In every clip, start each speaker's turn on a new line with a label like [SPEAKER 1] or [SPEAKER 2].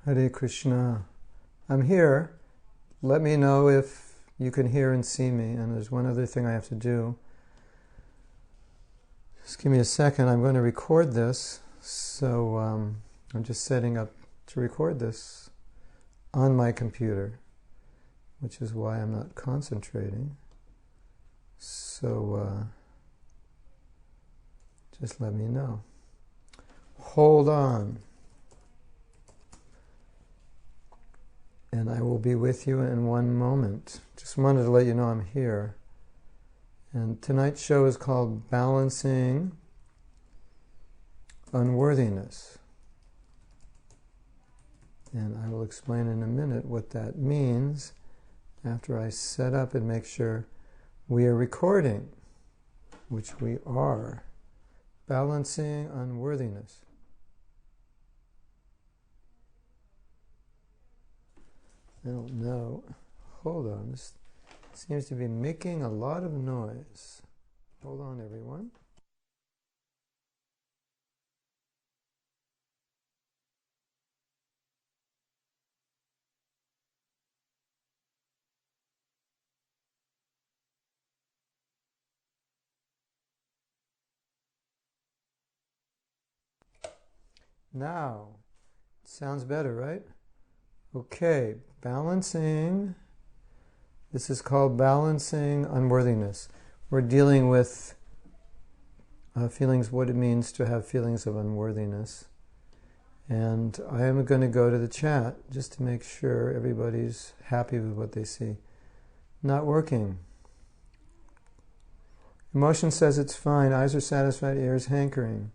[SPEAKER 1] Hare Krishna. I'm here. Let me know if you can hear and see me. And there's one other thing I have to do. Just give me a second. I'm going to record this. So I'm just setting up to record this on my computer, which is why I'm not concentrating. So just let me know. Hold on. And I will be with you in one moment. Just wanted to let you know I'm here. And tonight's show is called Balancing Unworthiness. And I will explain in a minute what that means after I set up and make sure we are recording, which we are. Balancing Unworthiness. I don't know. Hold on. This seems to be making a lot of noise. Hold on, everyone. Now, it sounds better, right? Okay, balancing. This is called Balancing Unworthiness. We're dealing with feelings, what it means to have feelings of unworthiness. And I am going to go to the chat just to make sure everybody's happy with what they see. Not working. Emotion says it's fine. Eyes are satisfied, ears hankering.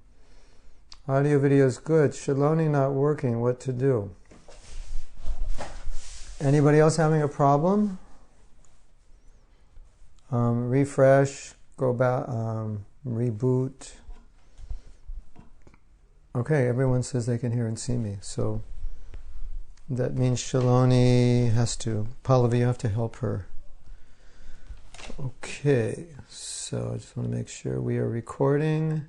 [SPEAKER 1] Audio video is good. Shaloni not working. What to do? Anybody else having a problem? Refresh, go back, reboot. Okay, everyone says they can hear and see me. So that means Shaloni has to, Pallavi, you have to help her. Okay, so I just want to make sure we are recording.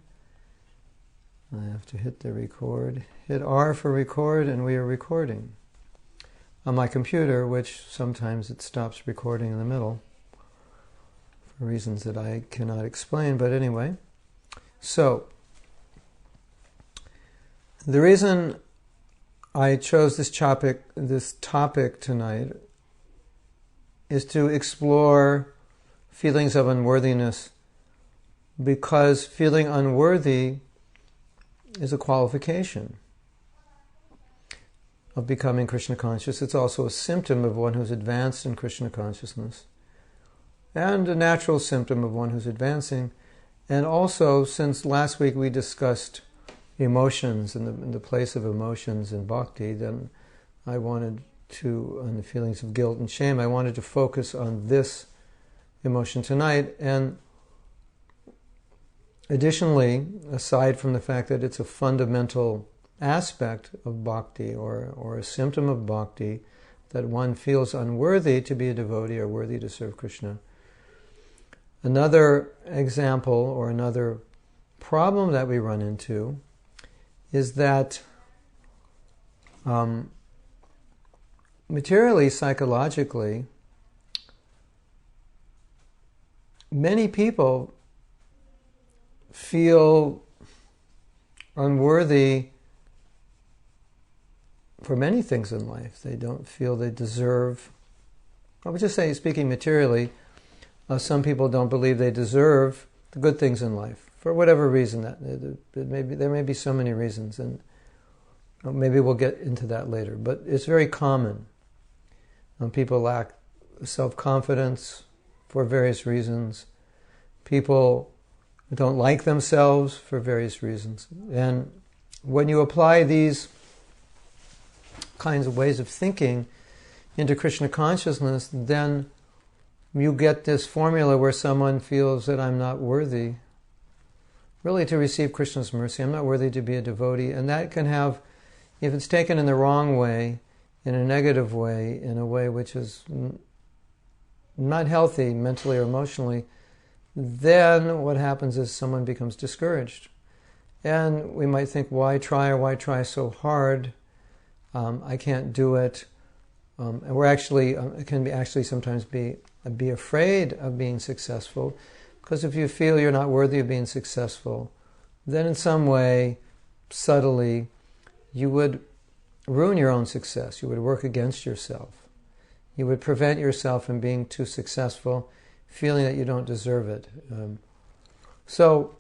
[SPEAKER 1] I have to hit the record. Hit R for record, and we are recording. On my computer, which sometimes it stops recording in the middle for reasons that I cannot explain, but anyway. So, the reason I chose this topic tonight is to explore feelings of unworthiness, because feeling unworthy is a qualification of becoming Krishna conscious. It's also a symptom of one who's advanced in Krishna consciousness, and a natural symptom of one who's advancing. And also, since last week we discussed emotions and the place of emotions in bhakti, then I wanted to, on the feelings of guilt and shame, I wanted to focus on this emotion tonight. And additionally, aside from the fact that it's a fundamental aspect of bhakti, or a symptom of bhakti, that one feels unworthy to be a devotee or worthy to serve Krishna. Another example, or another problem that we run into, is that materially, psychologically, many people feel unworthy for many things in life. They don't feel they deserve, I would just say, speaking materially, some people don't believe they deserve the good things in life, for whatever reason. There may be so many reasons, and maybe we'll get into that later. But it's very common. People lack self-confidence for various reasons. People don't like themselves for various reasons. And when you apply these kinds of ways of thinking into Krishna consciousness, then you get this formula where someone feels that I'm not worthy really to receive Krishna's mercy. I'm not worthy to be a devotee. And that can have, if it's taken in the wrong way, in a negative way, in a way which is not healthy mentally or emotionally, then what happens is someone becomes discouraged. And we might think, why try so hard I can't do it. And we're actually, it can be actually sometimes be afraid of being successful, because if you feel you're not worthy of being successful, then in some way, subtly, you would ruin your own success. You would work against yourself. You would prevent yourself from being too successful, feeling that you don't deserve it. So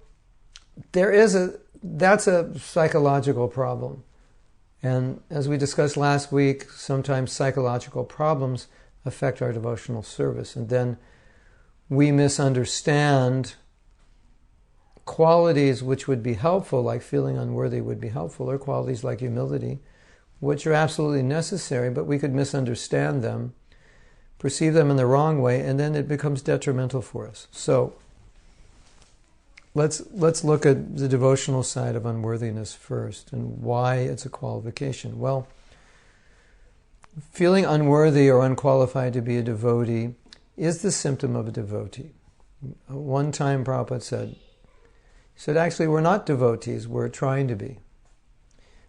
[SPEAKER 1] that's a psychological problem. And as we discussed last week, sometimes psychological problems affect our devotional service. And then we misunderstand qualities which would be helpful, like feeling unworthy would be helpful, or qualities like humility, which are absolutely necessary, but we could misunderstand them, perceive them in the wrong way, and then it becomes detrimental for us. So let's look at the devotional side of unworthiness first, and why it's a qualification. Well, feeling unworthy or unqualified to be a devotee is the symptom of a devotee. One time Prabhupada said, actually, we're not devotees, we're trying to be.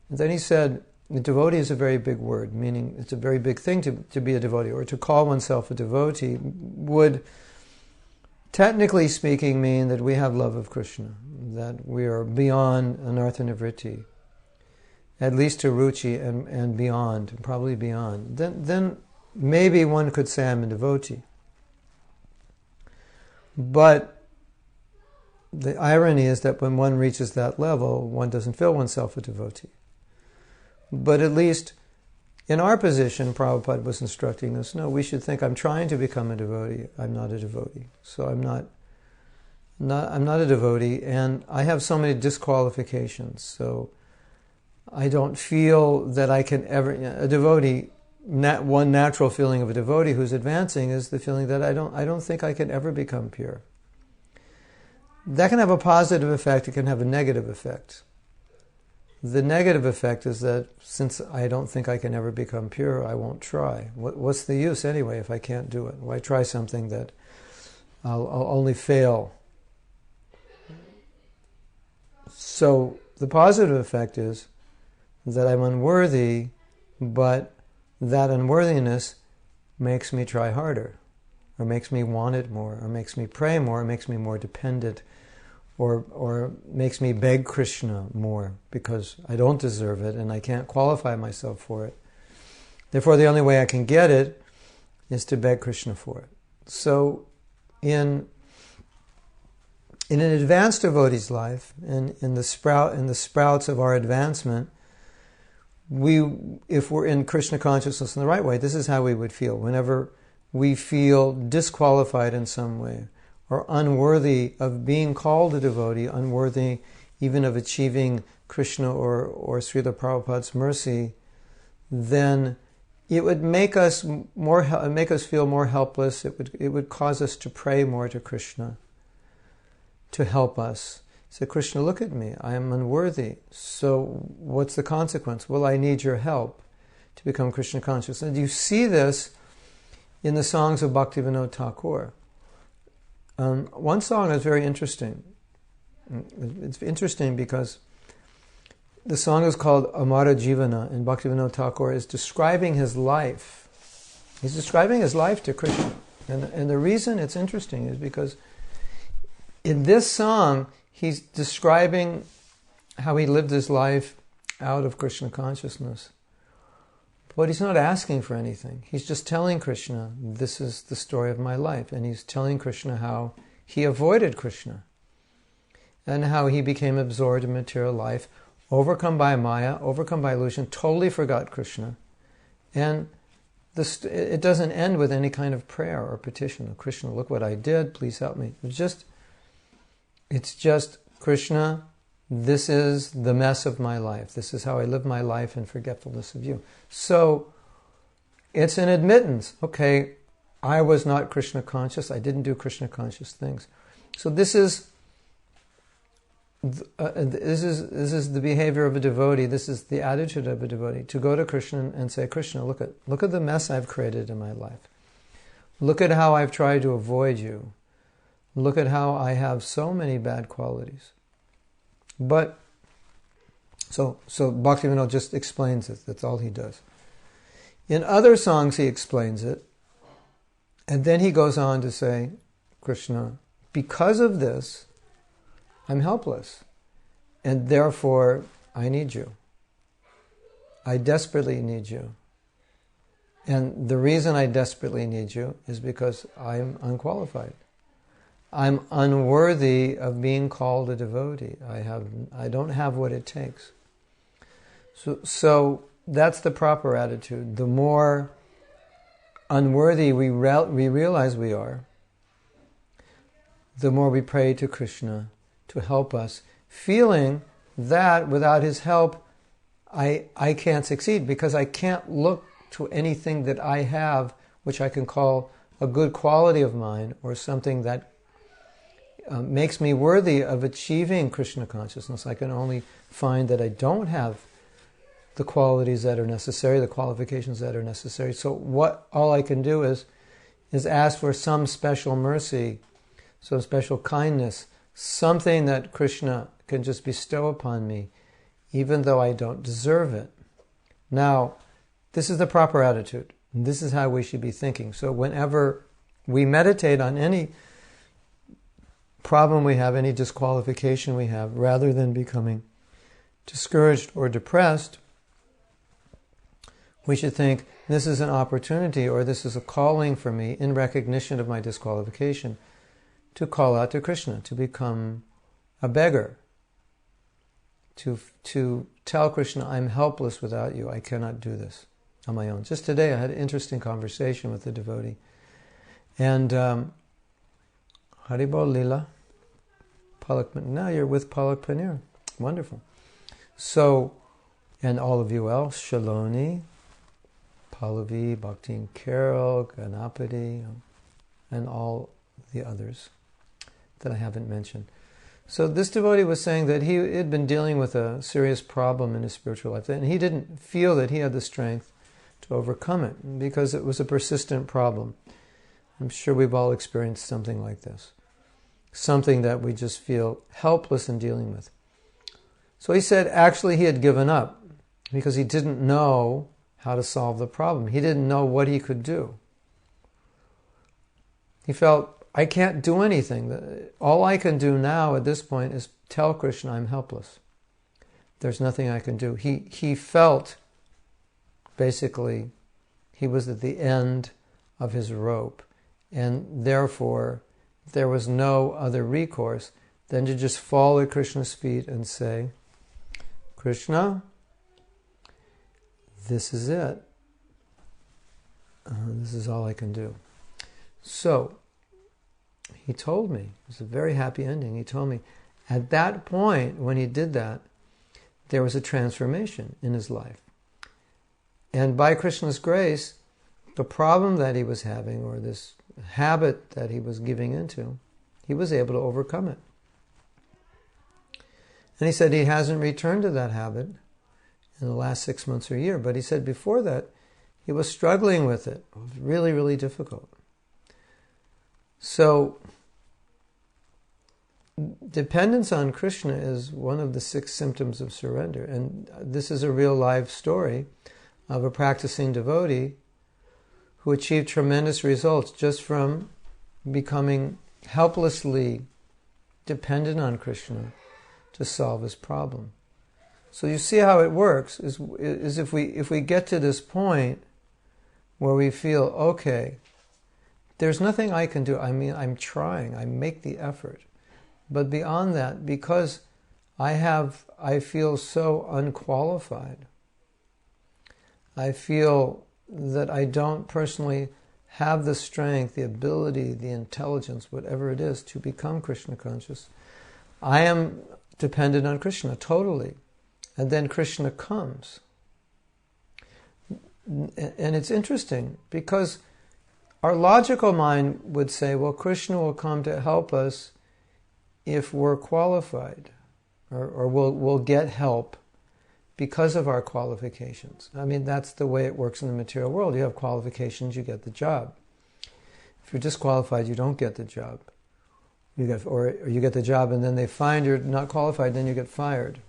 [SPEAKER 1] And then he said, the devotee is a very big word, meaning it's a very big thing to be a devotee, or to call oneself a devotee would, technically speaking, mean that we have love of Krishna, that we are beyond anartha-nivritti, at least to ruchi and beyond, probably beyond. Then maybe one could say I'm a devotee. But the irony is that when one reaches that level, one doesn't feel oneself a devotee. But at least in our position, Prabhupada was instructing us, no, we should think, I'm trying to become a devotee. I'm not a devotee. So I'm not a devotee, and I have so many disqualifications. So I don't feel that I can ever, a devotee, one natural feeling of a devotee who's advancing is the feeling that I don't think I can ever become pure. That can have a positive effect, it can have a negative effect. The negative effect is that since I don't think I can ever become pure, I won't try. What's the use anyway if I can't do it? Why try something that I'll only fail? So the positive effect is that I'm unworthy, but that unworthiness makes me try harder, or makes me want it more, or makes me pray more, or makes me more dependent, or makes me beg Krishna more, because I don't deserve it and I can't qualify myself for it. Therefore, the only way I can get it is to beg Krishna for it. So in an advanced devotee's life, in the sprouts of our advancement, if we're in Krishna consciousness in the right way, this is how we would feel. Whenever we feel disqualified in some way, or unworthy of being called a devotee, unworthy even of achieving Krishna or Srila Prabhupada's mercy, then it would make us feel more helpless. It would cause us to pray more to Krishna to help us. Say, Krishna, look at me. I am unworthy. So what's the consequence? Well, I need your help to become Krishna conscious. And you see this in the songs of Bhaktivinoda Thakur. One song is very interesting. It's interesting because the song is called Amara Jivana, and Bhaktivinoda Thakur is describing his life. He's describing his life to Krishna. And the reason it's interesting is because in this song, he's describing how he lived his life out of Krishna consciousness. But he's not asking for anything. He's just telling Krishna, this is the story of my life. And he's telling Krishna how he avoided Krishna and how he became absorbed in material life, overcome by Maya, overcome by illusion, totally forgot Krishna. And it doesn't end with any kind of prayer or petition of Krishna, look what I did, please help me. It's just Krishna, this is the mess of my life. This is how I live my life in forgetfulness of you. So it's an admittance. Okay, I was not Krishna conscious. I didn't do Krishna conscious things. So this is the behavior of a devotee. This is the attitude of a devotee, to go to Krishna and say, Krishna, look at the mess I've created in my life. Look at how I've tried to avoid you. Look at how I have so many bad qualities. But So Bhaktivinoda just explains it. That's all he does. In other songs he explains it, and then he goes on to say, Krishna, because of this, I'm helpless, and therefore I need you. I desperately need you. And the reason I desperately need you is because I'm unqualified. I'm unworthy of being called a devotee. I don't have what it takes. So that's the proper attitude. The more unworthy we realize we are, the more we pray to Krishna to help us, feeling that without his help, I can't succeed, because I can't look to anything that I have, which I can call a good quality of mine, or something that makes me worthy of achieving Krishna consciousness. I can only find that I don't have the qualities that are necessary, the qualifications that are necessary. So all I can do is ask for some special mercy, some special kindness, something that Krishna can just bestow upon me, even though I don't deserve it. Now, this is the proper attitude. This is how we should be thinking. So whenever we meditate on any problem we have, any disqualification we have, rather than becoming discouraged or depressed, we should think, this is an opportunity, or this is a calling for me, in recognition of my disqualification, to call out to Krishna, to become a beggar, to tell Krishna, I'm helpless without you, I cannot do this on my own. Just today I had an interesting conversation with a devotee, and Haribol Lila, now you're with Palak Paneer. Wonderful. So, and all of you else, Shaloni, Pallavi, Bhakti and Carol, Ganapati, and all the others that I haven't mentioned. So this devotee was saying that he had been dealing with a serious problem in his spiritual life, and he didn't feel that he had the strength to overcome it, because it was a persistent problem. I'm sure we've all experienced something like this. Something that we just feel helpless in dealing with. So he said actually he had given up because he didn't know how to solve the problem. He didn't know what he could do. He felt, I can't do anything. All I can do now at this point is tell Krishna I'm helpless. There's nothing I can do. He felt basically he was at the end of his rope, and therefore there was no other recourse than to just fall at Krishna's feet and say, Krishna, this is it. This is all I can do. So, he told me, it was a very happy ending, he told me, at that point, when he did that, there was a transformation in his life. And by Krishna's grace, the problem that he was having, or this habit that he was giving into, he was able to overcome it. And he said he hasn't returned to that habit in the last 6 months or a year, but he said before that he was struggling with it. It was really, really difficult. So, dependence on Krishna is one of the 6 symptoms of surrender. And this is a real life story of a practicing devotee who achieved tremendous results just from becoming helplessly dependent on Krishna to solve his problem. So you see how it works is if we get to this point where we feel, okay, there's nothing I can do. I mean, I'm trying. I make the effort. But beyond that, because I feel so unqualified, I feel that I don't personally have the strength, the ability, the intelligence, whatever it is, to become Krishna conscious. I am dependent on Krishna totally. And then Krishna comes. And it's interesting because our logical mind would say, well, Krishna will come to help us if we're qualified, or we'll get help because of our qualifications. I mean, that's the way it works in the material world. You have qualifications, you get the job. If you're disqualified, you don't get the job. Or you get the job and then they find you're not qualified, then you get fired.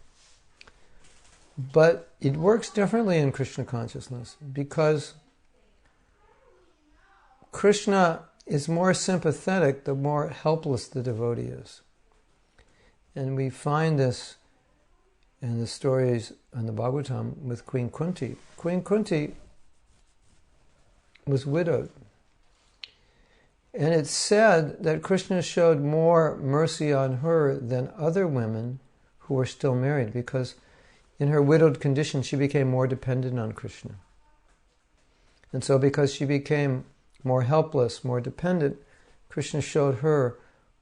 [SPEAKER 1] But it works differently in Krishna consciousness because Krishna is more sympathetic the more helpless the devotee is. And we find this in the stories in the Bhagavatam with Queen Kunti. Queen Kunti was widowed. And it's said that Krishna showed more mercy on her than other women who were still married, because in her widowed condition she became more dependent on Krishna. And so because she became more helpless, more dependent, Krishna showed her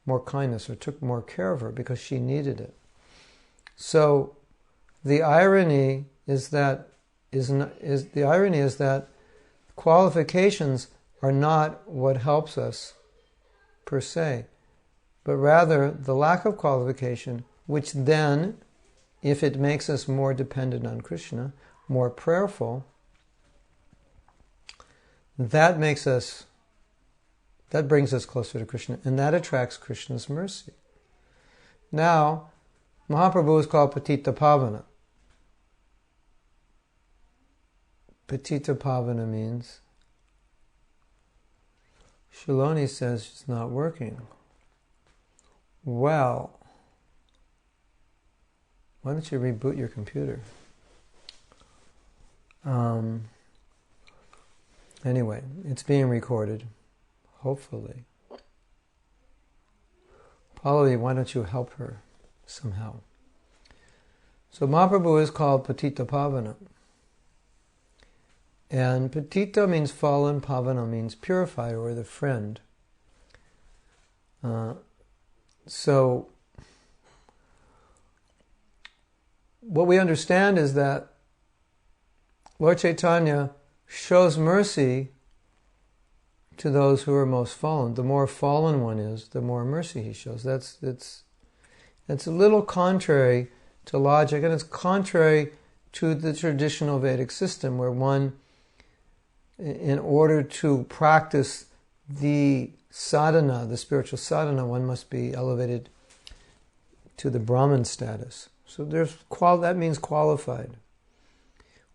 [SPEAKER 1] more kindness or took more care of her because she needed it. So the irony is that qualifications are not what helps us per se, but rather the lack of qualification, which then, if it makes us more dependent on Krishna, more prayerful, that brings us closer to Krishna, and that attracts Krishna's mercy. Now, Mahaprabhu is called Patita Pavana. Patita Pavana means, Shaloni says it's not working. Well, why don't you reboot your computer? Anyway, it's being recorded, hopefully. Pallavi, why don't you help her somehow? So Mahaprabhu is called Patita Pavana. And Patita means fallen, Pavana means purifier or the friend. So what we understand is that Lord Chaitanya shows mercy to those who are most fallen. The more fallen one is, the more mercy he shows. It's a little contrary to logic, and it's contrary to the traditional Vedic system, where one, in order to practice the sadhana, the spiritual sadhana, one must be elevated to the Brahman status. So that means qualified.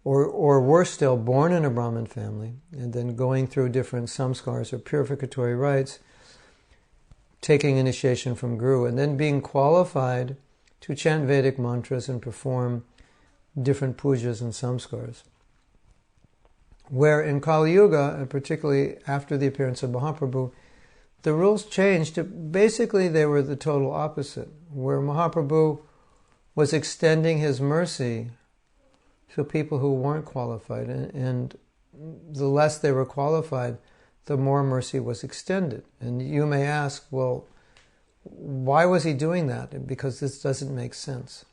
[SPEAKER 1] Or worse still, born in a Brahmin family, and then going through different samskars or purificatory rites, taking initiation from Guru, and then being qualified to chant Vedic mantras and perform different pujas and samskars. Where in Kali Yuga, and particularly after the appearance of Mahaprabhu, the rules changed. Basically, they were the total opposite, where Mahaprabhu was extending his mercy to people who weren't qualified, and the less they were qualified, the more mercy was extended. And you may ask, well, why was he doing that? Because this doesn't make sense.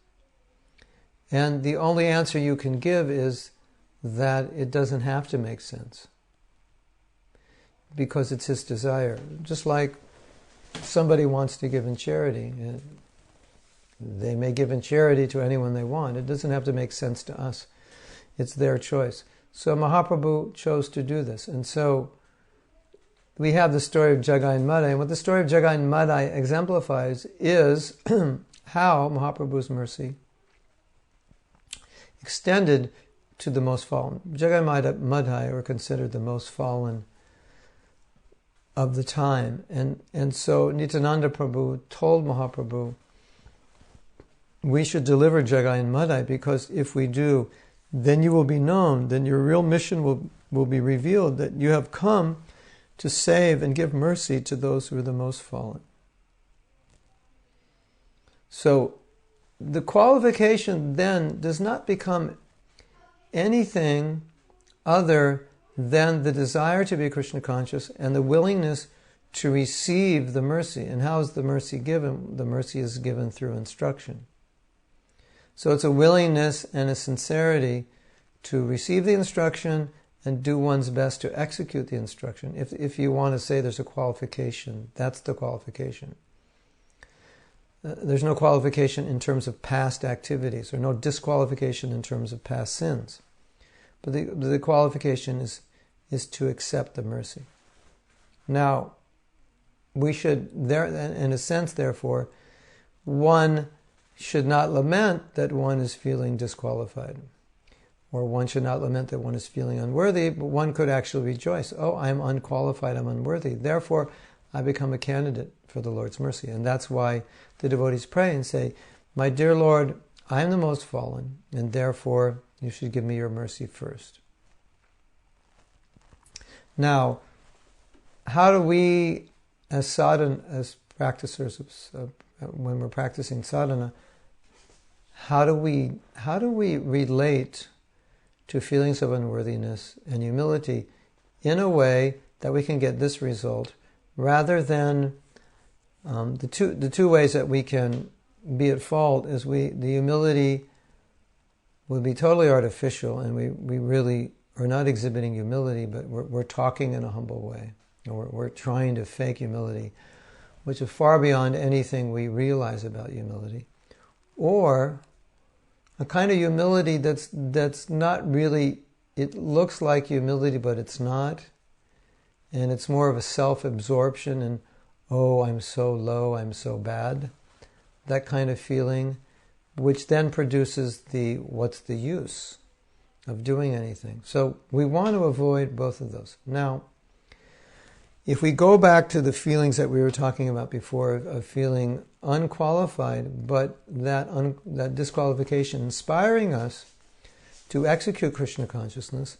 [SPEAKER 1] And the only answer you can give is that it doesn't have to make sense, because it's his desire. Just like somebody wants to give in charity, they may give in charity to anyone they want. It doesn't have to make sense to us. It's their choice. So Mahaprabhu chose to do this. And so we have the story of Jagai and Madai. And what the story of Jagai and Madai exemplifies is how Mahaprabhu's mercy extended to the most fallen. Jagai and Madai are considered the most fallen of the time. And so Nityananda Prabhu told Mahaprabhu, we should deliver Jagai and Madai, because if we do, then you will be known, then your real mission will be revealed, that you have come to save and give mercy to those who are the most fallen. So the qualification then does not become anything other than the desire to be Krishna conscious and the willingness to receive the mercy. And how is the mercy given? The mercy is given through instruction. So it's a willingness and a sincerity to receive the instruction and do one's best to execute the instruction. If you want to say there's a qualification, that's the qualification. There's no qualification in terms of past activities, or no disqualification in terms of past sins. But the qualification is to accept the mercy. Now, we should, in a sense, therefore, one should not lament that one is feeling disqualified, or one should not lament that one is feeling unworthy, but one could actually rejoice. Oh, I'm unqualified, I'm unworthy. Therefore, I become a candidate for the Lord's mercy. And that's why the devotees pray and say, my dear Lord, I am the most fallen, and therefore you should give me your mercy first. Now, how do we, as sadhana, as practitioners, when we're practicing sadhana, how do we relate to feelings of unworthiness and humility in a way that we can get this result, rather than the two ways that we can be at fault is the humility would be totally artificial, and we really are not exhibiting humility, but we're talking in a humble way, or we're trying to fake humility, which is far beyond anything we realize about humility. Or a kind of humility that's not really, it looks like humility, but it's not. And it's more of a self-absorption and, oh, I'm so low, I'm so bad. That kind of feeling, which then produces what's the use of doing anything? So we want to avoid both of those. Now, if we go back to the feelings that we were talking about before, of feeling unqualified, but that disqualification inspiring us to execute Krishna consciousness,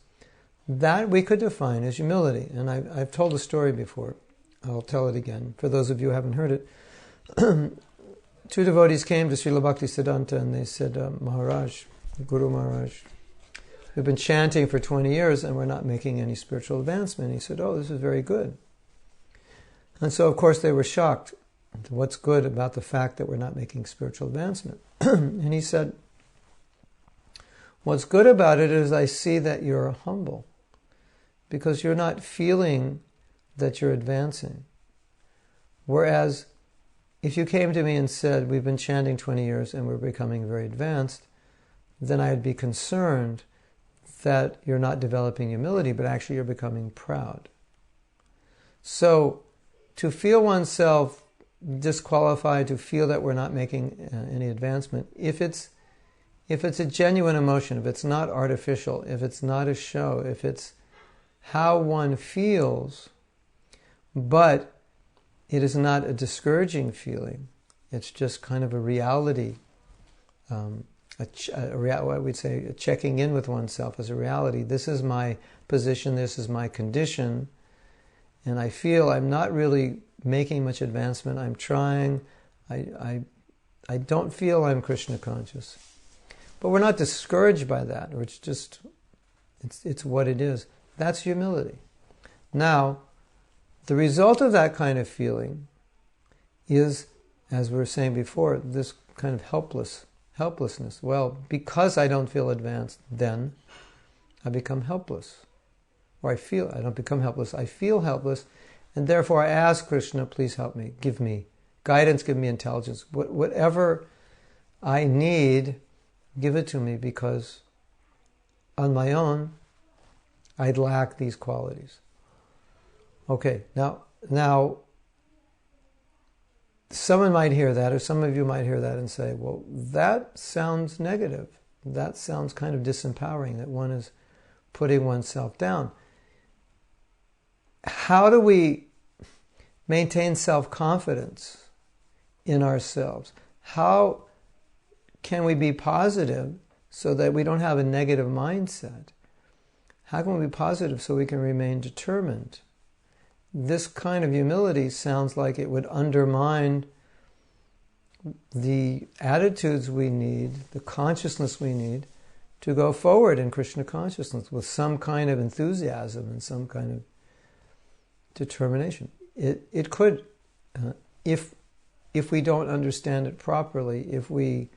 [SPEAKER 1] that we could define as humility. And I've told the story before. I'll tell it again, for those of you who haven't heard it. Two devotees came to Srila Bhaktisiddhanta and they said, Maharaj, Guru Maharaj, we've been chanting for 20 years and we're not making any spiritual advancement. He said, oh, this is very good. And so, of course, they were shocked. What's good about the fact that we're not making spiritual advancement? And he said, what's good about it is I see that you're humble, because you're not feeling that you're advancing. Whereas, if you came to me and said, we've been chanting 20 years and we're becoming very advanced, then I'd be concerned that you're not developing humility, but actually you're becoming proud. So, to feel oneself disqualified, to feel that we're not making any advancement, if it's a genuine emotion, if it's not artificial, if it's not a show, if it's how one feels, but it is not a discouraging feeling, it's just kind of a reality, what we'd say, checking in with oneself as a reality. This is my position, this is my condition, and I feel I'm not really making much advancement. I'm trying. I don't feel I'm Krishna conscious. But we're not discouraged by that. It's what it is. That's humility. Now, the result of that kind of feeling is, as we were saying before, this kind of helplessness. Well, because I don't feel advanced, then I become helpless. Or I don't become helpless, I feel helpless, and therefore I ask Krishna, please help me, give me guidance, give me intelligence. Whatever I need, give it to me, because on my own, I'd lack these qualities. Okay, now, someone might hear that, or some of you might hear that and say, well, that sounds negative. That sounds kind of disempowering, that one is putting oneself down. How do we maintain self-confidence in ourselves? How can we be positive so that we don't have a negative mindset? How can we be positive so we can remain determined? This kind of humility sounds like it would undermine the attitudes we need, the consciousness we need to go forward in Krishna consciousness with some kind of enthusiasm and some kind of determination. It could, if we don't understand it properly, if we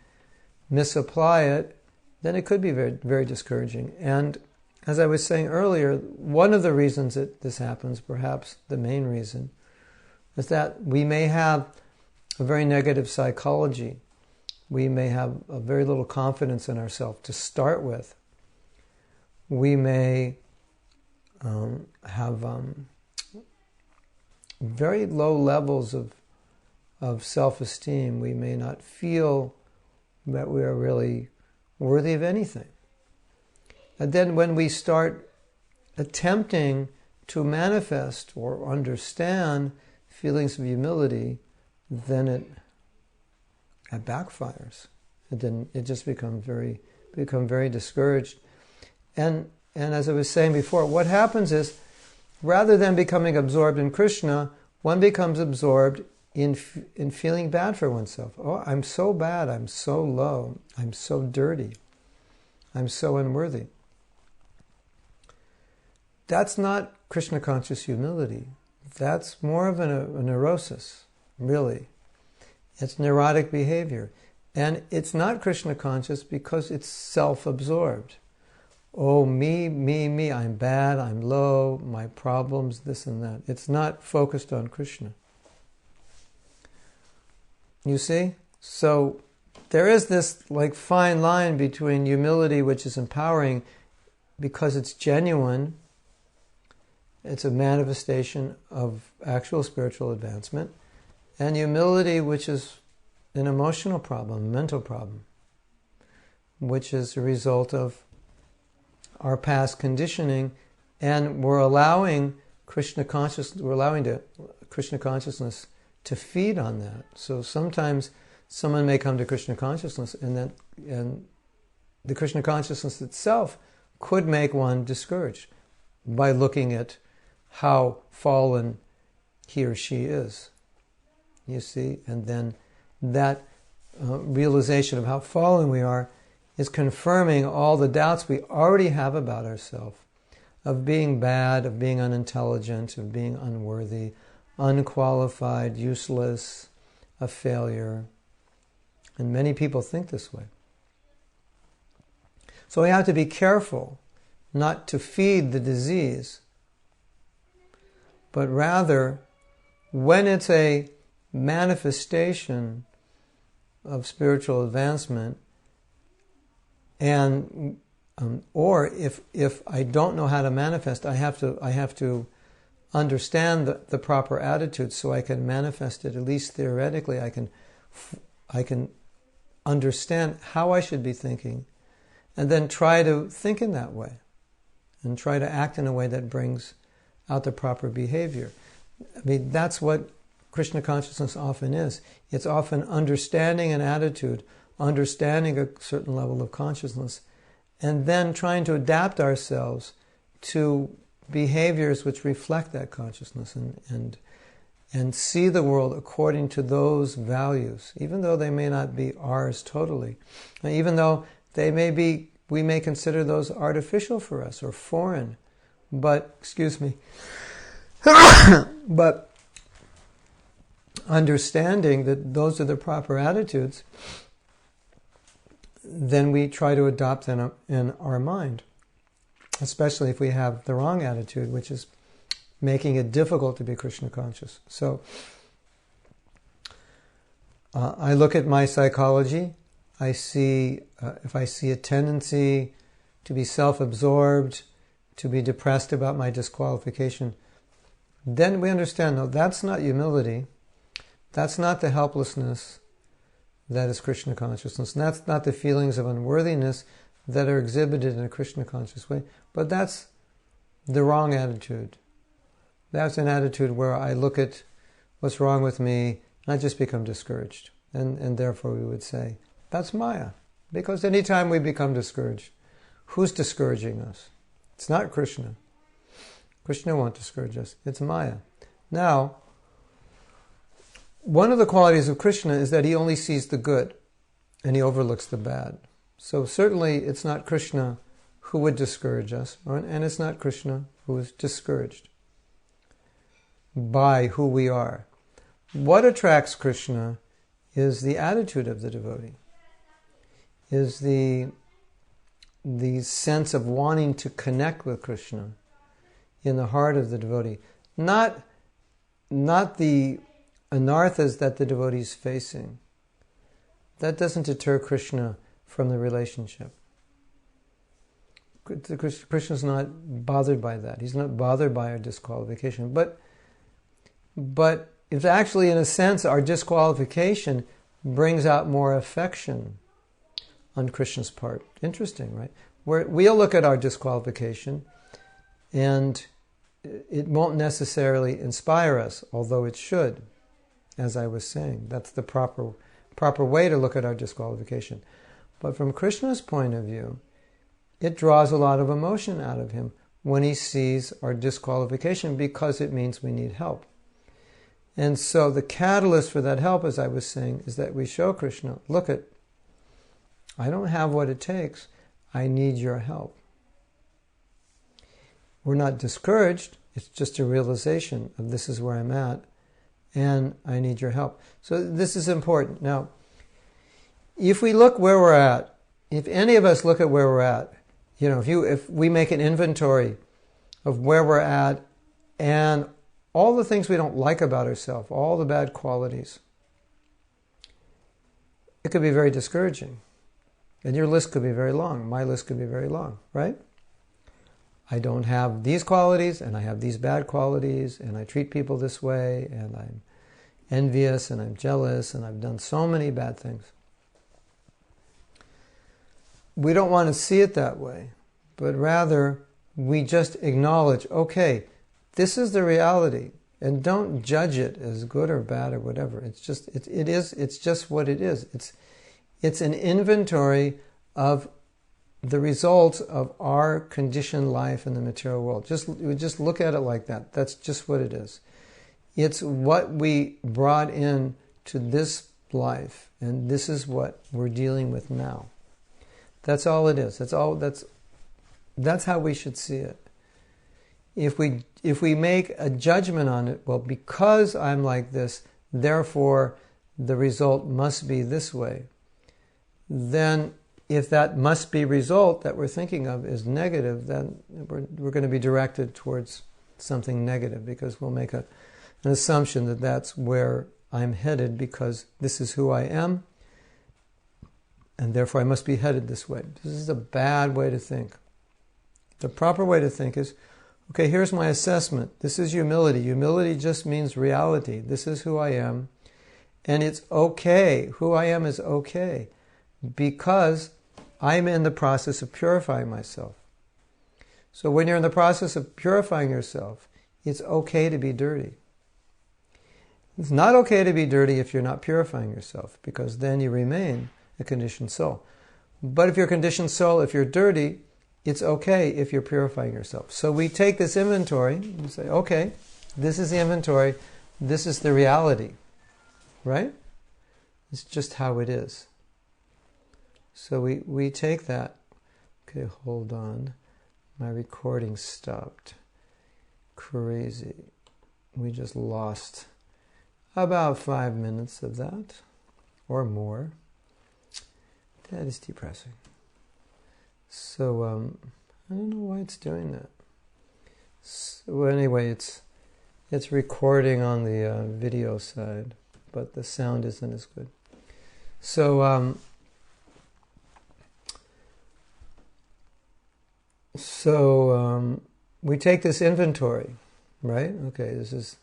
[SPEAKER 1] misapply it, then it could be very, very discouraging. And as I was saying earlier, one of the reasons that this happens, perhaps the main reason, is that we may have a very negative psychology. We may have a very little confidence in ourselves to start with. We may have very low levels of self-esteem. We may not feel that we are really worthy of anything. And then when we start attempting to manifest or understand feelings of humility, then it backfires. And then it just become very discouraged. And as I was saying before, what happens is, rather than becoming absorbed in Krishna, one becomes absorbed in feeling bad for oneself. Oh, I'm so bad, I'm so low, I'm so dirty, I'm so unworthy. That's not Krishna conscious humility. That's more of a neurosis, really. It's neurotic behavior. And it's not Krishna conscious because it's self-absorbed. Oh, me, I'm bad, I'm low, my problems, this and that. It's not focused on Krishna. You see? So there is this fine line between humility, which is empowering because it's genuine, it's a manifestation of actual spiritual advancement, and humility, which is an emotional problem, a mental problem, which is a result of our past conditioning, and we're allowing Krishna consciousness to feed on that. So sometimes someone may come to Krishna consciousness, and the Krishna consciousness itself could make one discouraged by looking at how fallen he or she is. You see? And then that realization of how fallen we are is confirming all the doubts we already have about ourselves, of being bad, of being unintelligent, of being unworthy, unqualified, useless, a failure. And many people think this way. So we have to be careful not to feed the disease, but rather, when it's a manifestation of spiritual advancement, and or if I don't know how to manifest, I have to understand the proper attitude so I can manifest it. At least theoretically, I can understand how I should be thinking, and then try to think in that way, and try to act in a way that brings out the proper behavior. I mean, that's what Krishna consciousness often is. It's often understanding an attitude, understanding a certain level of consciousness, and then trying to adapt ourselves to behaviors which reflect that consciousness and see the world according to those values, even though they may not be ours totally, even though we may consider those artificial for us or foreign, but but understanding that those are the proper attitudes, then we try to adopt them in our mind, especially if we have the wrong attitude, which is making it difficult to be Krishna conscious. So I look at my psychology. I see if I see a tendency to be self-absorbed, to be depressed about my disqualification, then we understand, no, that's not humility. That's not the helplessness that is Krishna consciousness. And that's not the feelings of unworthiness that are exhibited in a Krishna conscious way. But that's the wrong attitude. That's an attitude where I look at what's wrong with me and I just become discouraged. And therefore we would say, that's Maya. Because anytime we become discouraged, who's discouraging us? It's not Krishna. Krishna won't discourage us. It's Maya. Now, one of the qualities of Krishna is that he only sees the good and he overlooks the bad. So certainly it's not Krishna who would discourage us, and it's not Krishna who is discouraged by who we are. What attracts Krishna is the attitude of the devotee, is the sense of wanting to connect with Krishna in the heart of the devotee. Not the anarthas that the devotee is facing. That doesn't deter Krishna from the relationship. Krishna's not bothered by that. He's not bothered by our disqualification. But it's actually, in a sense, our disqualification brings out more affection on Krishna's part. Interesting, right? We'll look at our disqualification, and it won't necessarily inspire us, although it should, as I was saying. That's the proper way to look at our disqualification. But from Krishna's point of view, it draws a lot of emotion out of him when he sees our disqualification, because it means we need help. And so the catalyst for that help, as I was saying, is that we show Krishna, look, I don't have what it takes. I need your help. We're not discouraged. It's just a realization of this is where I'm at, and I need your help. So this is important. Now, if we look where we're at, if any of us look at where we're at, if we make an inventory of where we're at and all the things we don't like about ourselves, all the bad qualities, it could be very discouraging. And your list could be very long. My list could be very long, right? I don't have these qualities, and I have these bad qualities, and I treat people this way, and I'm envious, and I'm jealous, and I've done so many bad things. We don't want to see it that way, but rather we just acknowledge, okay, this is the reality, and don't judge it as good or bad or whatever. It's just what it is. It's an inventory of the results of our conditioned life in the material world. Just look at it like that. That's just what it is. It's what we brought in to this life, and this is what we're dealing with now. That's all it is. That's how we should see it. If we make a judgment on it, well, because I'm like this, therefore the result must be this way, then if that must be result that we're thinking of is negative, then we're going to be directed towards something negative, because we'll make an assumption that that's where I'm headed because this is who I am, and therefore I must be headed this way. This is a bad way to think. The proper way to think is, okay, here's my assessment. This is humility. Humility just means reality. This is who I am, and it's okay. Who I am is okay, because I'm in the process of purifying myself. So when you're in the process of purifying yourself, it's okay to be dirty. It's not okay to be dirty if you're not purifying yourself, because then you remain a conditioned soul. But if you're a conditioned soul, if you're dirty, it's okay if you're purifying yourself. So we take this inventory and say, okay, this is the inventory, this is the reality, right? It's just how it is. So we take that. Okay, hold on. My recording stopped. Crazy. We just lost about 5 minutes of that, or more. That is depressing. So, I don't know why it's doing that. So anyway, it's recording on the video side, but the sound isn't as good. So, we take this inventory, right? Okay, this is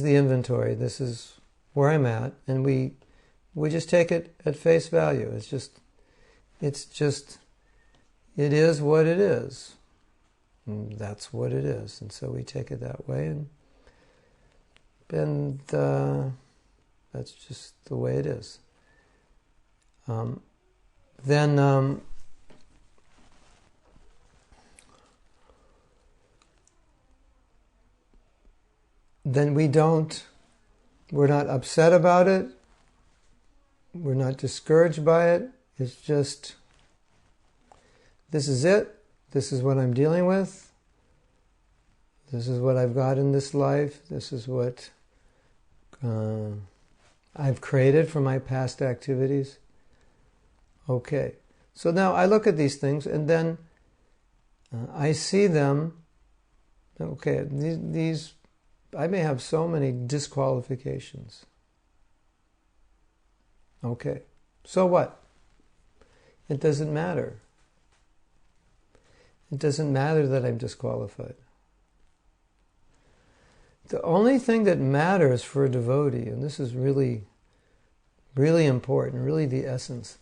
[SPEAKER 1] the inventory. This is where I'm at, and we just take it at face value. It is what it is. And that's what it is, and so we take it that way, and that's just the way it is. Then we're not upset about it, we're not discouraged by it. It's just, this is it, this is what I'm dealing with, this is what I've got in this life, this is what I've created from my past activities. Okay, so now I look at these things, and then I see them. Okay, these I may have so many disqualifications. Okay, so what? It doesn't matter. It doesn't matter that I'm disqualified. The only thing that matters for a devotee, and this is really, really important, really the essence,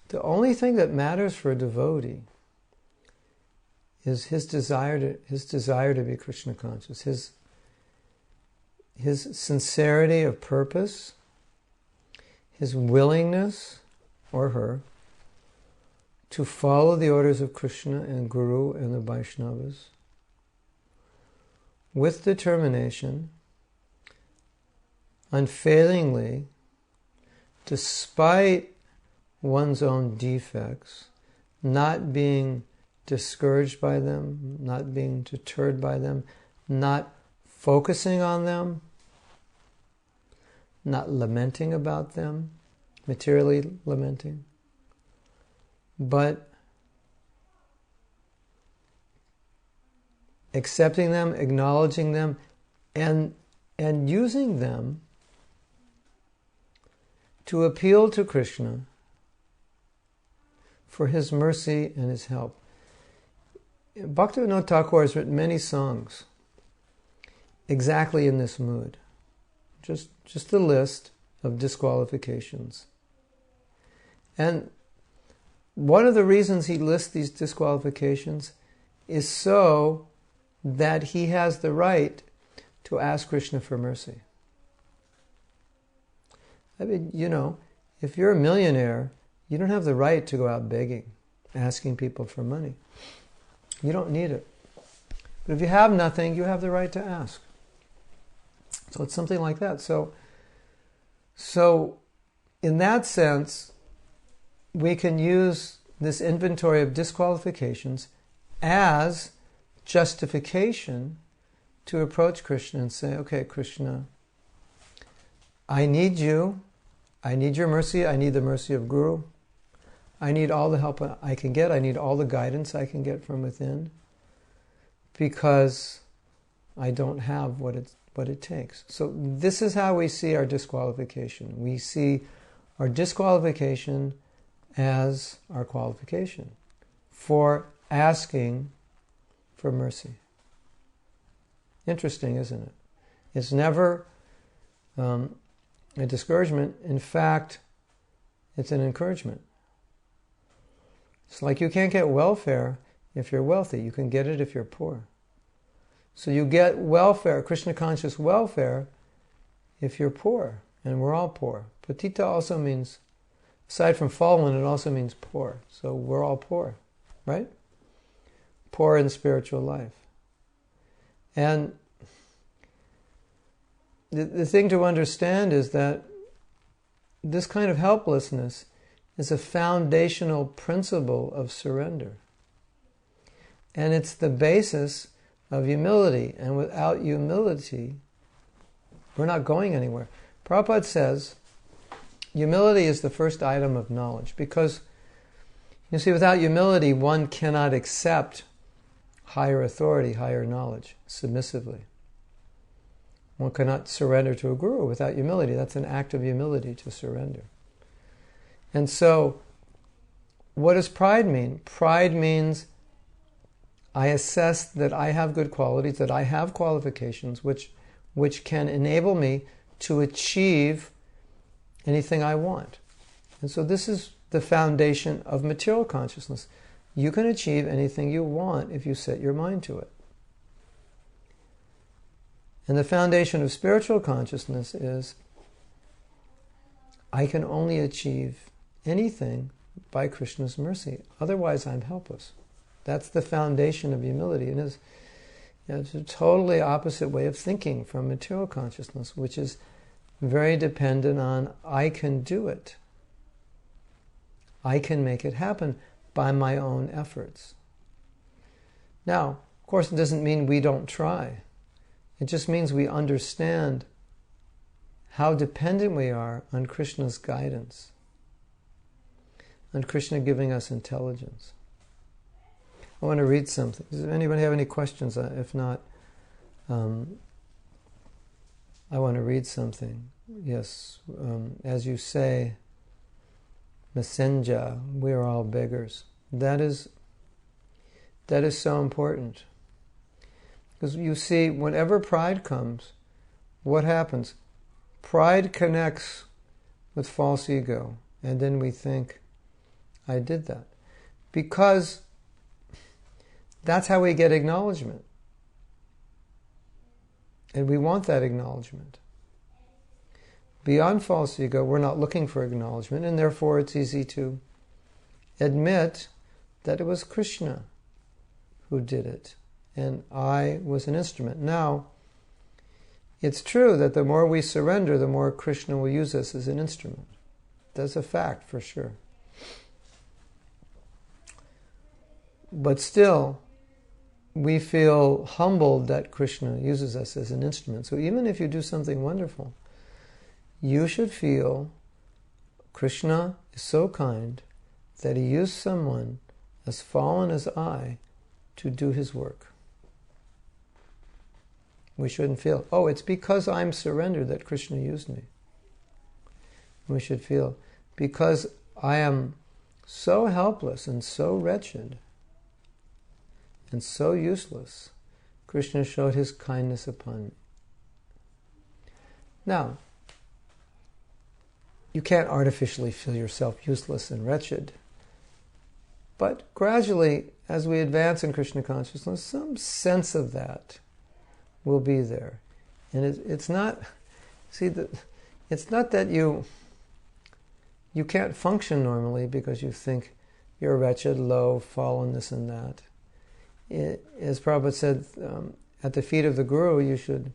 [SPEAKER 1] The only thing that matters for a devotee is his desire to be Krishna conscious, his sincerity of purpose, his willingness, or her, to follow the orders of Krishna and Guru and the Vaishnavas with determination, unfailingly, despite one's own defects, not being discouraged by them, not being deterred by them, not focusing on them, not lamenting about them, materially lamenting, but accepting them, acknowledging them, and using them to appeal to Krishna for his mercy and his help. Bhaktivinoda Thakur has written many songs exactly in this mood. Just a list of disqualifications. And one of the reasons he lists these disqualifications is so that he has the right to ask Krishna for mercy. I mean, if you're a millionaire, you don't have the right to go out begging, asking people for money. You don't need it. But if you have nothing, you have the right to ask. So it's something like that. So in that sense, we can use this inventory of disqualifications as justification to approach Krishna and say, okay, Krishna, I need you. I need your mercy. I need the mercy of Guru. I need all the help I can get. I need all the guidance I can get from within, because I don't have what it takes. So this is how we see our disqualification. We see our disqualification as our qualification for asking for mercy. Interesting, isn't it? It's never a discouragement. In fact, it's an encouragement. It's like you can't get welfare if you're wealthy. You can get it if you're poor. So you get welfare, Krishna conscious welfare, if you're poor. And we're all poor. Patita also means, aside from fallen, it also means poor. So we're all poor, right? Poor in spiritual life. And the thing to understand is that this kind of helplessness is a foundational principle of surrender. And it's the basis of humility. And without humility, we're not going anywhere. Prabhupada says, humility is the first item of knowledge. Because, you see, without humility, one cannot accept higher authority, higher knowledge, submissively. One cannot surrender to a guru without humility. That's an act of humility to surrender. And so, what does pride mean? Pride means I assess that I have good qualities, that I have qualifications which can enable me to achieve anything I want. And so this is the foundation of material consciousness. You can achieve anything you want if you set your mind to it. And the foundation of spiritual consciousness is I can only achieve anything by Krishna's mercy. Otherwise, I'm helpless. That's the foundation of humility. And it's a totally opposite way of thinking from material consciousness, which is very dependent on I can do it. I can make it happen by my own efforts. Now, of course, it doesn't mean we don't try. It just means we understand how dependent we are on Krishna's guidance, on Krishna giving us intelligence. I want to read something. Does anybody have any questions? If not, I want to read something. Yes, as you say, Messenger, we are all beggars. That is so important. Because you see, whenever pride comes, what happens? Pride connects with false ego. And then we think, I did that. Because that's how we get acknowledgement. And we want that acknowledgement. Beyond false ego, we're not looking for acknowledgement, and therefore it's easy to admit that it was Krishna who did it, and I was an instrument. Now, it's true that the more we surrender, the more Krishna will use us as an instrument. That's a fact, for sure. But still, we feel humbled that Krishna uses us as an instrument. So even if you do something wonderful, you should feel Krishna is so kind that he used someone as fallen as I to do his work. We shouldn't feel, oh, it's because I'm surrendered that Krishna used me. We should feel, because I am so helpless and so wretched and so useless, Krishna showed his kindness upon me. Now, you can't artificially feel yourself useless and wretched. But gradually, as we advance in Krishna consciousness, some sense of that will be there. And it's not, it's not that you can't function normally because you think you're wretched, low, fallen, this and that. As Prabhupada said, at the feet of the Guru, you should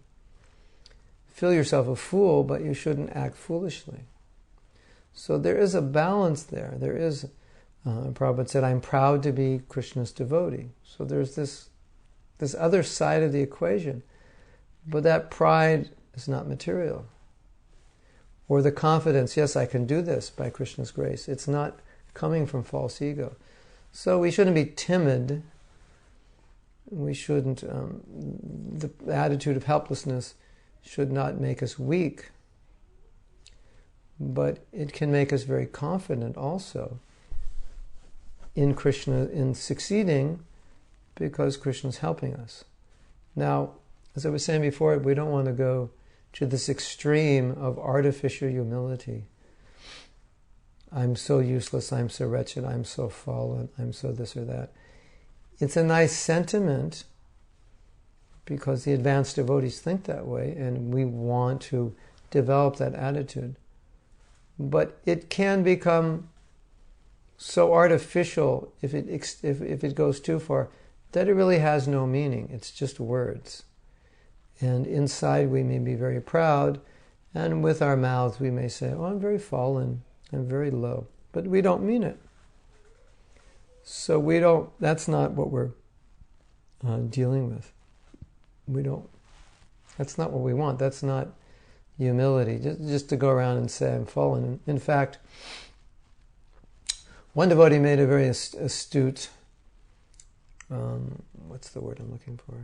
[SPEAKER 1] feel yourself a fool, but you shouldn't act foolishly. So there is a balance there. There is, Prabhupada said, I'm proud to be Krishna's devotee. So there's this other side of the equation. But that pride is not material. Or the confidence, yes, I can do this by Krishna's grace. It's not coming from false ego. So we shouldn't be timid. We shouldn't, the attitude of helplessness should not make us weak. But it can make us very confident also in Krishna, in succeeding, because Krishna is helping us. Now, as I was saying before, we don't want to go to this extreme of artificial humility. I'm so useless, I'm so wretched, I'm so fallen, I'm so this or that. It's a nice sentiment because the advanced devotees think that way, and we want to develop that attitude. But it can become so artificial if it goes too far that it really has no meaning. It's just words. And inside we may be very proud, and with our mouths we may say, oh, I'm very fallen, I'm very low. But we don't mean it. So that's not what we're dealing with. That's not what we want. That's not humility, just to go around and say I'm fallen. In fact, one devotee made a very astute, what's the word I'm looking for?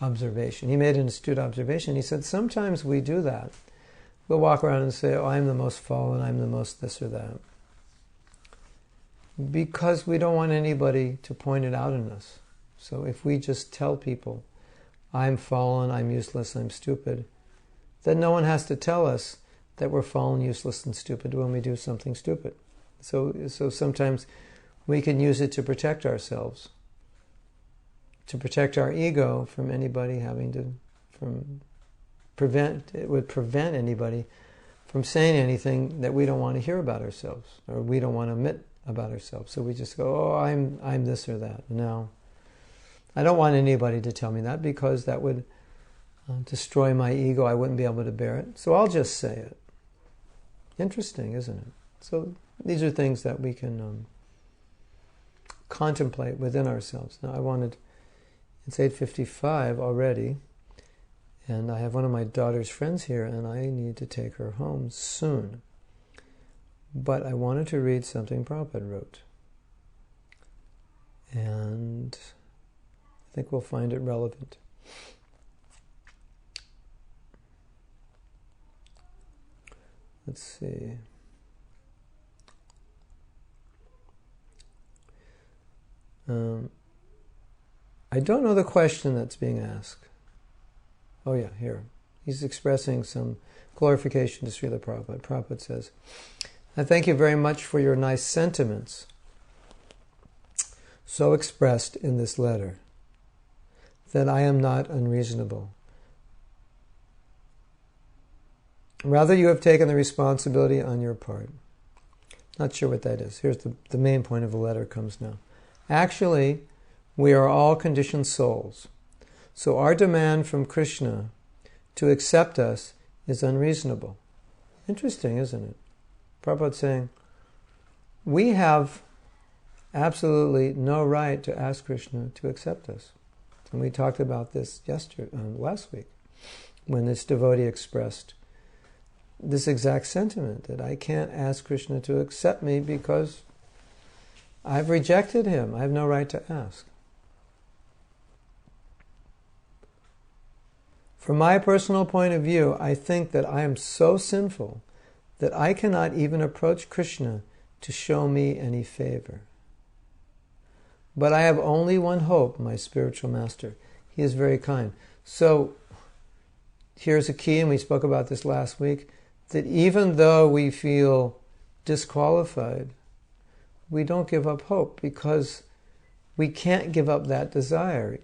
[SPEAKER 1] Observation. He made an astute observation. He said, sometimes we do that. We'll walk around and say, oh, I'm the most fallen, I'm the most this or that. Because we don't want anybody to point it out in us. So if we just tell people, I'm fallen, I'm useless, I'm stupid, then no one has to tell us that we're fallen, useless, and stupid when we do something stupid. So sometimes we can use it to protect ourselves, to protect our ego from anybody it would prevent anybody from saying anything that we don't want to hear about ourselves, or we don't want to admit about ourselves. So we just go, oh, I'm this or that. No, I don't want anybody to tell me that, because that would destroy my ego. I wouldn't be able to bear it. So I'll just say it. Interesting, isn't it? So these are things that we can contemplate within ourselves. Now it's 8:55 already, and I have one of my daughter's friends here, and I need to take her home soon. But I wanted to read something Prabhupada wrote. And I think we'll find it relevant. Let's see. I don't know the question that's being asked. Oh yeah, here. He's expressing some glorification to Srila Prabhupada. Prabhupada says, I thank you very much for your nice sentiments, so expressed in this letter, that I am not unreasonable. Rather, you have taken the responsibility on your part. Not sure what that is. Here's the main point of the letter comes now. Actually, we are all conditioned souls. So our demand from Krishna to accept us is unreasonable. Interesting, isn't it? Prabhupada's saying, we have absolutely no right to ask Krishna to accept us. And we talked about this last week, when this devotee expressed this exact sentiment, that I can't ask Krishna to accept me because I've rejected him. I have no right to ask. From my personal point of view, I think that I am so sinful that I cannot even approach Krishna to show me any favor. But I have only one hope, my spiritual master. He is very kind. So, here's a key, and we spoke about this last week, that even though we feel disqualified, we don't give up hope, because we can't give up that desire.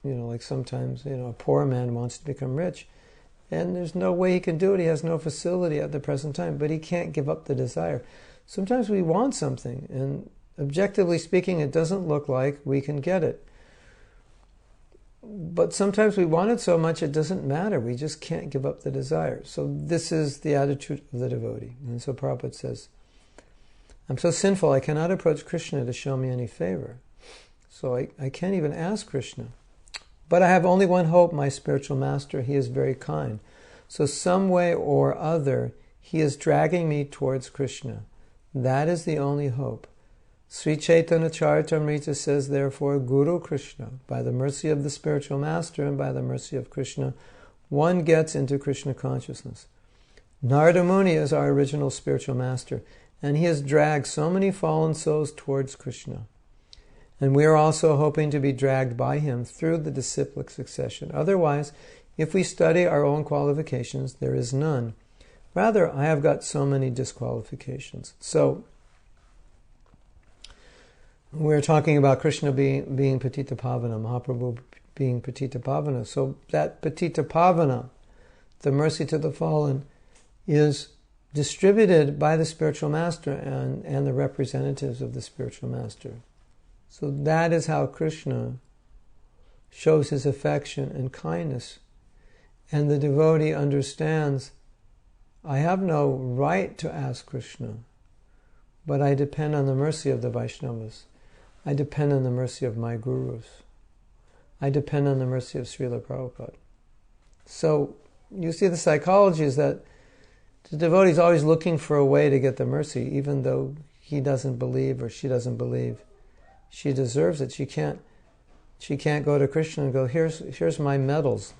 [SPEAKER 1] Like sometimes, a poor man wants to become rich, and there's no way he can do it. He has no facility at the present time, but he can't give up the desire. Sometimes we want something, and objectively speaking, it doesn't look like we can get it. But sometimes we want it so much it doesn't matter. We just can't give up the desire. So this is the attitude of the devotee. And so Prabhupada says, I'm so sinful I cannot approach Krishna to show me any favor. So I can't even ask Krishna. But I have only one hope, my spiritual master. He is very kind. So some way or other, he is dragging me towards Krishna. That is the only hope. Sri Chaitanya Charitamrita says, therefore, Guru Krishna, by the mercy of the spiritual master and by the mercy of Krishna, one gets into Krishna consciousness. Narada Muni is our original spiritual master, and he has dragged so many fallen souls towards Krishna. And we are also hoping to be dragged by him through the disciplic succession. Otherwise, if we study our own qualifications, there is none. Rather, I have got so many disqualifications. So, we're talking about Krishna being Patita Pavana, Mahaprabhu being Patita Pavana. So that Patita Pavana, the mercy to the fallen, is distributed by the spiritual master and the representatives of the spiritual master. So that is how Krishna shows his affection and kindness. And the devotee understands, I have no right to ask Krishna, but I depend on the mercy of the Vaishnavas. I depend on the mercy of my gurus. I depend on the mercy of Srila Prabhupada. So you see, the psychology is that the devotee is always looking for a way to get the mercy, even though he doesn't believe or she doesn't believe she deserves it. She can't go to Krishna and go, here's my medals.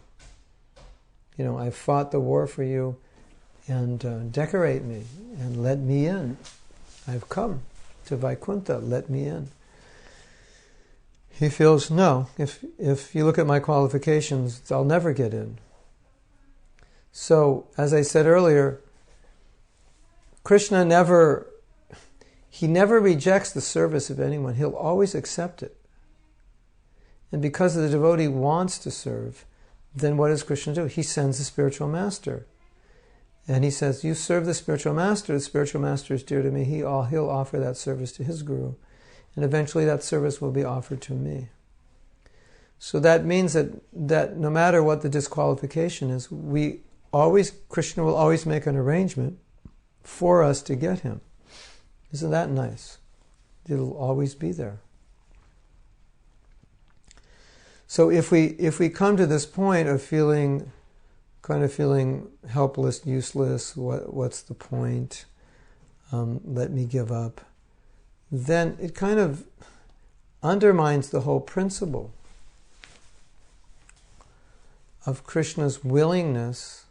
[SPEAKER 1] I fought the war for you, and decorate me and let me in. I've come to Vaikuntha, let me in. He feels, no, if you look at my qualifications, I'll never get in. So, as I said earlier, Krishna never rejects the service of anyone. He'll always accept it. And because the devotee wants to serve, then what does Krishna do? He sends the spiritual master. And he says, you serve the spiritual master is dear to me. He'll offer that service to his guru. And eventually that service will be offered to me. So that means that no matter what the disqualification is, Krishna will always make an arrangement for us to get him. Isn't that nice? It'll always be there. So if we come to this point of feeling helpless, useless, what's the point? Let me give up. Then it kind of undermines the whole principle of Krishna's willingness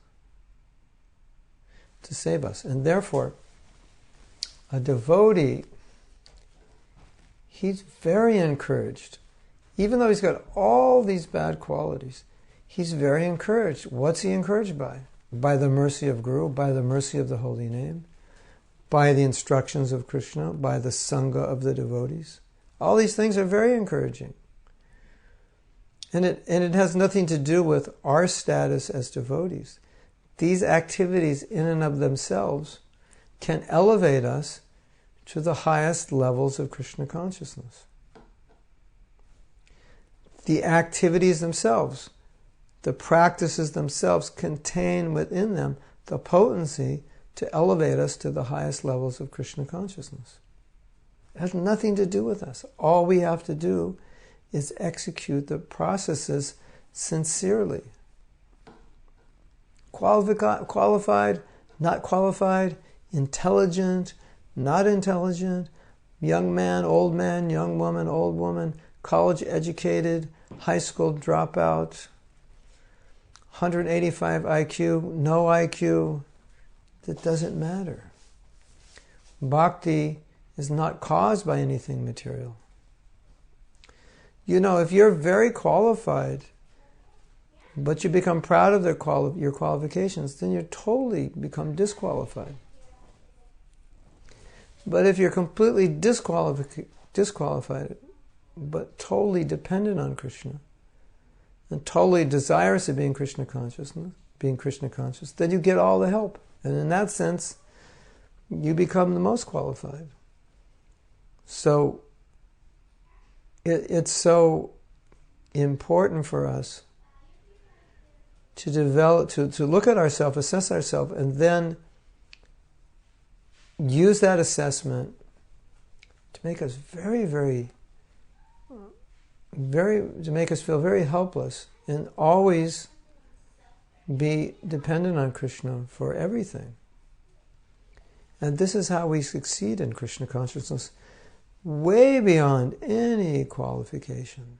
[SPEAKER 1] to save us. And therefore, a devotee, he's very encouraged. Even though he's got all these bad qualities, he's very encouraged. What's he encouraged by? By the mercy of Guru, by the mercy of the holy name, by the instructions of Krishna, by the Sangha of the devotees. All these things are very encouraging. And it has nothing to do with our status as devotees. These activities in and of themselves can elevate us to the highest levels of Krishna consciousness. The activities themselves, the practices themselves contain within them the potency to elevate us to the highest levels of Krishna consciousness. It has nothing to do with us. All we have to do is execute the processes sincerely. Qualified, not qualified, intelligent, not intelligent, young man, young woman, old woman, college educated, high school dropout, 185 IQ, no IQ, that doesn't matter. Bhakti is not caused by anything material. If you're very qualified, but you become proud of your qualifications, then you totally become disqualified. But if you're completely disqualified, but totally dependent on Krishna, and totally desirous of being Krishna conscious, then you get all the help. And in that sense, you become the most qualified. So it's so important for us to develop, to look at ourselves, assess ourselves, and then use that assessment to make us to make us feel very helpless and always be dependent on Krishna for everything. And this is how we succeed in Krishna consciousness, way beyond any qualification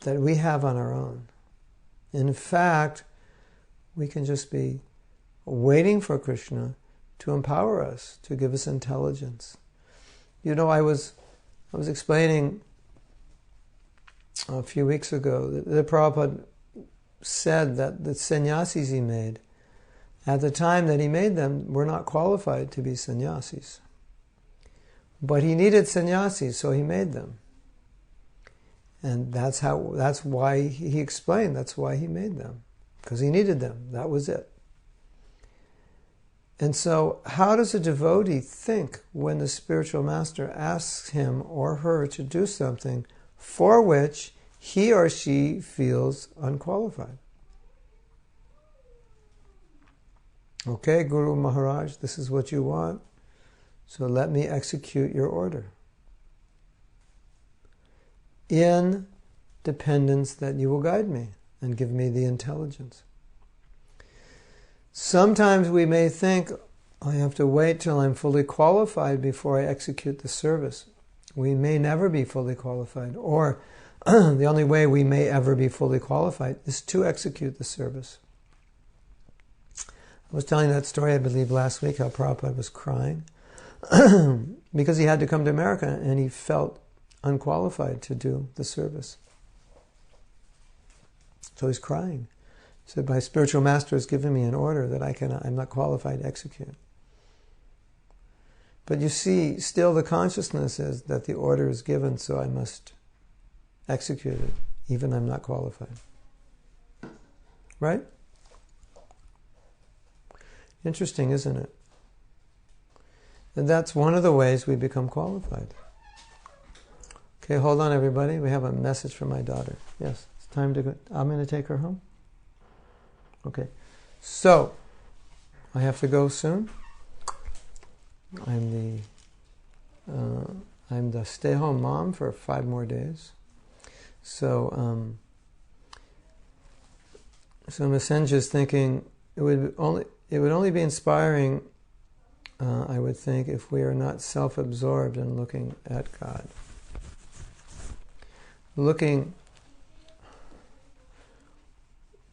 [SPEAKER 1] that we have on our own. In fact, we can just be waiting for Krishna to empower us, to give us intelligence. I was explaining a few weeks ago that Prabhupada said that the sannyasis he made, at the time that he made them, were not qualified to be sannyasis. But he needed sannyasis, so he made them. And that's why he explained, that's why he made them. Because he needed them, that was it. And so, how does a devotee think when the spiritual master asks him or her to do something for which he or she feels unqualified? Okay, Guru Maharaj, this is what you want, so let me execute your order. In dependence that you will guide me and give me the intelligence. Sometimes we may think, I have to wait till I'm fully qualified before I execute the service. We may never be fully qualified, or the only way we may ever be fully qualified is to execute the service. I was telling that story, I believe, last week, how Prabhupada was crying because he had to come to America and he felt unqualified to do the service. So he's crying. He said, my spiritual master has given me an order that I'm not qualified to execute. But you see, still the consciousness is that the order is given, so I must execute it, even I'm not qualified. Right? Interesting, isn't it? And that's one of the ways we become qualified. Okay, hold on everybody. We have a message from my daughter. Yes, it's time to go. I'm going to take her home. Okay, so I have to go soon. I'm the stay-home mom for 5 more days. So Messenger is thinking it would only be inspiring, I would think, if we are not self-absorbed in looking at God.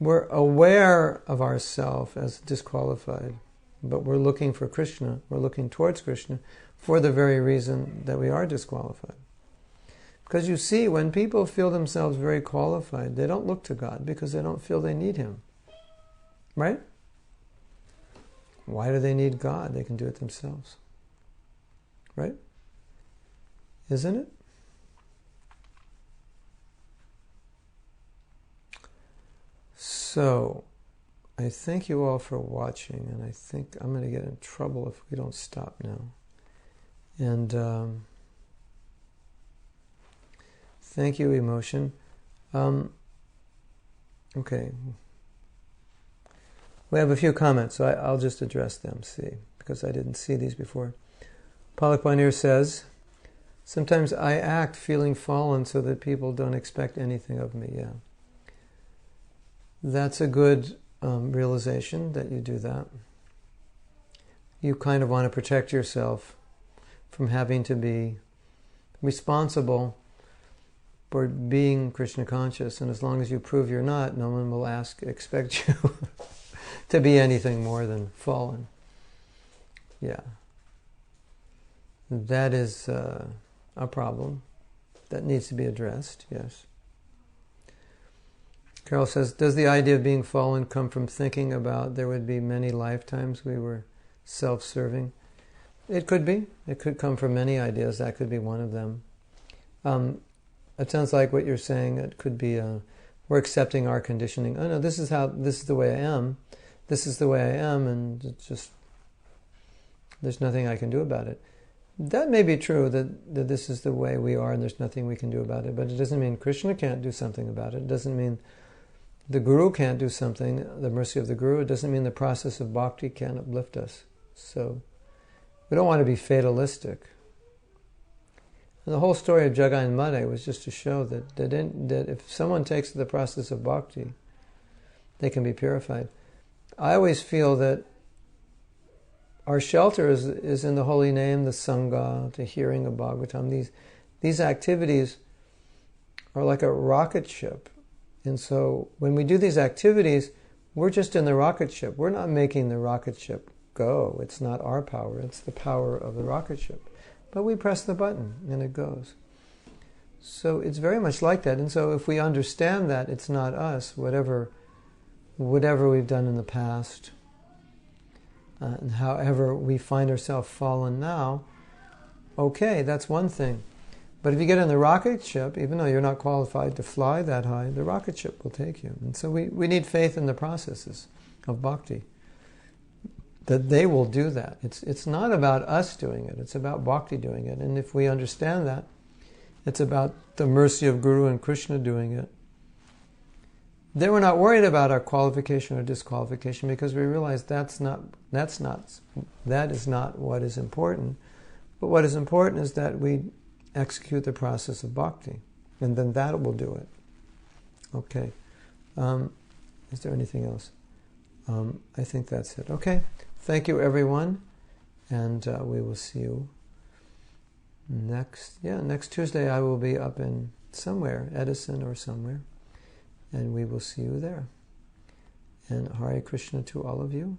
[SPEAKER 1] We're aware of ourselves as disqualified, but we're looking for Krishna, we're looking towards Krishna for the very reason that we are disqualified. Because you see, when people feel themselves very qualified, they don't look to God because they don't feel they need Him. Right? Why do they need God? They can do it themselves. Right? Isn't it? So, I thank you all for watching, and I think I'm going to get in trouble if we don't stop now. And thank you, emotion. Okay. We have a few comments, so I'll just address them, because I didn't see these before. Pollock Bonnier says, sometimes I act feeling fallen so that people don't expect anything of me. Yeah. That's a good realization that you do that. You kind of want to protect yourself from having to be responsible for being Krishna conscious, and as long as you prove you're not, no one will expect you to be anything more than fallen. Yeah. That is a problem that needs to be addressed, yes. Carol says, does the idea of being fallen come from thinking about there would be many lifetimes we were self-serving? It could be. It could come from many ideas. That could be one of them. It sounds like what you're saying. It could be we're accepting our conditioning. Oh no, this is the way I am. This is the way I am, and it's just there's nothing I can do about it. That may be true that this is the way we are, and there's nothing we can do about it. But it doesn't mean Krishna can't do something about it. It doesn't mean the Guru can't do something. The mercy of the Guru. It doesn't mean the process of bhakti can't uplift us. So we don't want to be fatalistic. And the whole story of Jagai and Madai was just to show that if someone takes the process of bhakti, they can be purified. I always feel that our shelter is in the holy name, the Sangha, the hearing of Bhagavatam. These activities are like a rocket ship. And so when we do these activities, we're just in the rocket ship. We're not making the rocket ship go. It's not our power. It's the power of the rocket ship. But we press the button and it goes. So it's very much like that. And so if we understand that it's not us, whatever we've done in the past, and however we find ourselves fallen now, okay, that's one thing. But if you get in the rocket ship, even though you're not qualified to fly that high, the rocket ship will take you. And so we need faith in the processes of bhakti, that they will do that. It's not about us doing it, it's about bhakti doing it. And if we understand that, it's about the mercy of Guru and Krishna doing it. Then we're not worried about our qualification or disqualification, because we realize that is not what is important. But what is important is that we execute the process of bhakti, and then that will do it. Okay. Is there anything else? I think that's it. Okay. Thank you, everyone, and we will see you next Tuesday. I will be up in somewhere, Edison or somewhere, and we will see you there. And Hare Krishna to all of you.